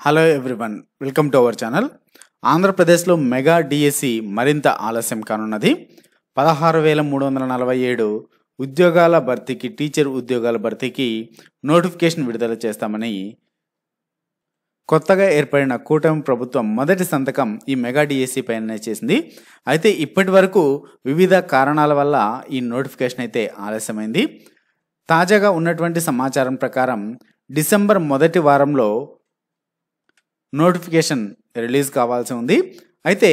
Hello everyone, welcome to our channel. ఆంధ్రప్రదేశ్లో mega DSC మరింత ఆలస్యం కానున్నది. 16,347 ఉద్యోగాల భర్తీకి, టీచర్ ఉద్యోగాల భర్తీకి నోటిఫికేషన్ విడుదల చేస్తామని కొత్తగా ఏర్పడిన కూటమి ప్రభుత్వం మొదటి సంతకం ఈ మెగా డిఎస్సి పైన చేసింది. అయితే ఇప్పటి వరకు వివిధ కారణాల వల్ల ఈ నోటిఫికేషన్ అయితే ఆలస్యమైంది. తాజాగా ఉన్నటువంటి సమాచారం ప్రకారం డిసెంబర్ మొదటి వారంలో నోటిఫికేషన్ రిలీజ్ కావాల్సి ఉంది. అయితే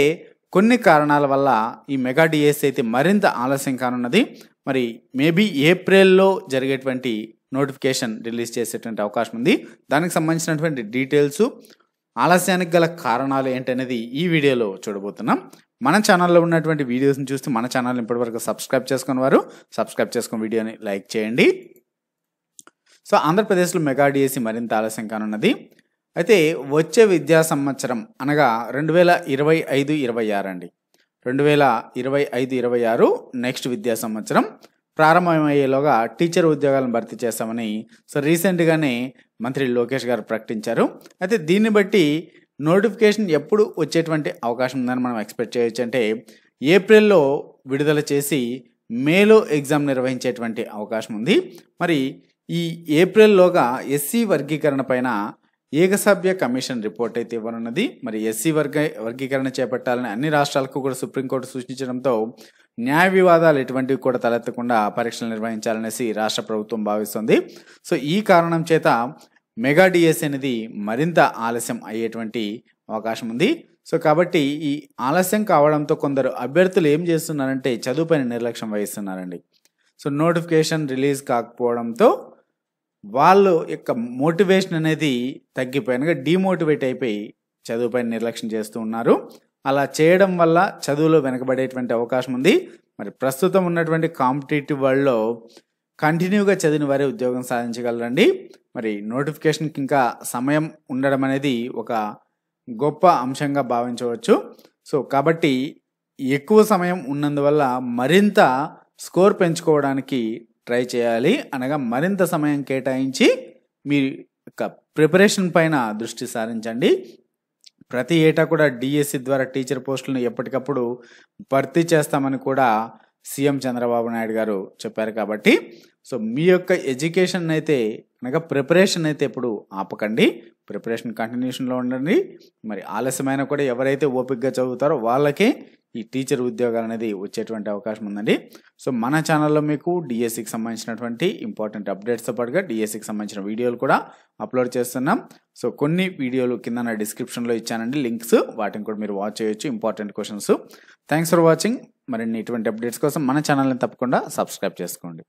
కొన్ని కారణాల వల్ల ఈ మెగా డిఎస్సి అయితే మరింత ఆలస్యం కానున్నది. మరి మేబీ ఏప్రిల్లో జరిగేటువంటి నోటిఫికేషన్ రిలీజ్ చేసేటువంటి అవకాశం ఉంది. దానికి సంబంధించినటువంటి డీటెయిల్స్, ఆలస్యానికి గల కారణాలు ఏంటనేది ఈ వీడియోలో చూడబోతున్నాం. మన ఛానల్లో ఉన్నటువంటి వీడియోస్ని చూస్తే మన ఛానల్ని ఇప్పటివరకు సబ్స్క్రైబ్ చేసుకున్న వారు సబ్స్క్రైబ్ చేసుకుని వీడియోని లైక్ చేయండి. సో ఆంధ్రప్రదేశ్లో మెగా డిఎస్సి మరింత ఆలస్యం కానున్నది. అయితే వచ్చే విద్యా సంవత్సరం అనగా 2025-26 అండి, 2025-26 నెక్స్ట్ విద్యా సంవత్సరం ప్రారంభమయ్యేలోగా టీచర్ ఉద్యోగాలను భర్తీ చేస్తామని రీసెంట్గానే మంత్రి లోకేష్ గారు ప్రకటించారు. అయితే దీన్ని బట్టి నోటిఫికేషన్ ఎప్పుడు వచ్చేటువంటి అవకాశం ఉందని మనం ఎక్స్పెక్ట్ చేయొచ్చు. అంటే ఏప్రిల్లో విడుదల చేసి మేలో ఎగ్జామ్ నిర్వహించేటువంటి అవకాశం ఉంది. మరి ఈ ఏప్రిల్లోగా ఎస్సీ వర్గీకరణ పైన ఏకసభ్య కమిషన్ రిపోర్ట్ అయితే ఇవ్వనున్నది. మరి ఎస్సీ వర్గీకరణ చేపట్టాలని అన్ని రాష్ట్రాలకు కూడా సుప్రీంకోర్టు సూచించడంతో న్యాయ వివాదాలు ఎటువంటివి కూడా తలెత్తకుండా పరీక్షలు నిర్వహించాలనేసి రాష్ట్ర ప్రభుత్వం భావిస్తుంది. సో ఈ కారణం చేత మెగా డిఎస్సి అనేది మరింత ఆలస్యం అయ్యేటువంటి అవకాశం ఉంది. సో కాబట్టి ఈ ఆలస్యం కావడంతో కొందరు అభ్యర్థులు ఏం చేస్తున్నారంటే చదువుపైన నిర్లక్ష్యం వహిస్తున్నారండి. సో నోటిఫికేషన్ రిలీజ్ కాకపోవడంతో వాళ్ళు యొక్క మోటివేషన్ అనేది తగ్గిపోయినగా డిమోటివేట్ అయిపోయి చదువుపైన నిర్లక్ష్యం చేస్తూ ఉన్నారు. అలా చేయడం వల్ల చదువులో వెనకబడేటువంటి అవకాశం ఉంది. మరి ప్రస్తుతం ఉన్నటువంటి కాంపిటేటివ్ వరల్డ్లో కంటిన్యూగా చదివిన వారే ఉద్యోగం సాధించగలరండి. మరి నోటిఫికేషన్కి ఇంకా సమయం ఉండడం అనేది ఒక గొప్ప అంశంగా భావించవచ్చు. సో కాబట్టి ఎక్కువ సమయం ఉన్నందువల్ల మరింత స్కోర్ పెంచుకోవడానికి ట్రై చేయాలి. అనగా మరింత సమయం కేటాయించి మీ యొక్క ప్రిపరేషన్ పైన దృష్టి సారించండి. ప్రతి ఏటా కూడా డిఎస్సి ద్వారా టీచర్ పోస్టులను ఎప్పటికప్పుడు భర్తీ చేస్తామని కూడా సీఎం చంద్రబాబు నాయుడు గారు చెప్పారు. కాబట్టి సో మీ యొక్క ఎడ్యుకేషన్ అయితే అనగా ప్రిపరేషన్ అయితే ఎప్పుడు ఆపకండి, ప్రిపరేషన్ కంటిన్యూషన్లో ఉండండి. మరి ఆలస్యమైన కూడా ఎవరైతే ఓపికగా చదువుతారో వాళ్ళకే ఈ టీచర్ ఉద్యోగాలు అనేది వచ్చేటువంటి అవకాశం ఉందండి. సో మన ఛానల్లో మీకు డిఎస్సికి సంబంధించినటువంటి ఇంపార్టెంట్ అప్డేట్స్తో పాటుగా డిఎస్సికి సంబంధించిన వీడియోలు కూడా అప్లోడ్ చేస్తున్నాం. సో కొన్ని వీడియోలు కింద నా డిస్క్రిప్షన్లో ఇచ్చానండి లింక్స్, వాటిని కూడా మీరు వాచ్ చేయొచ్చు. Important questions. Thanks for watching. మరిన్ని ఇటువంటి అప్డేట్స్ కోసం మన ఛానల్ని తప్పకుండా సబ్స్క్రైబ్ చేసుకోండి.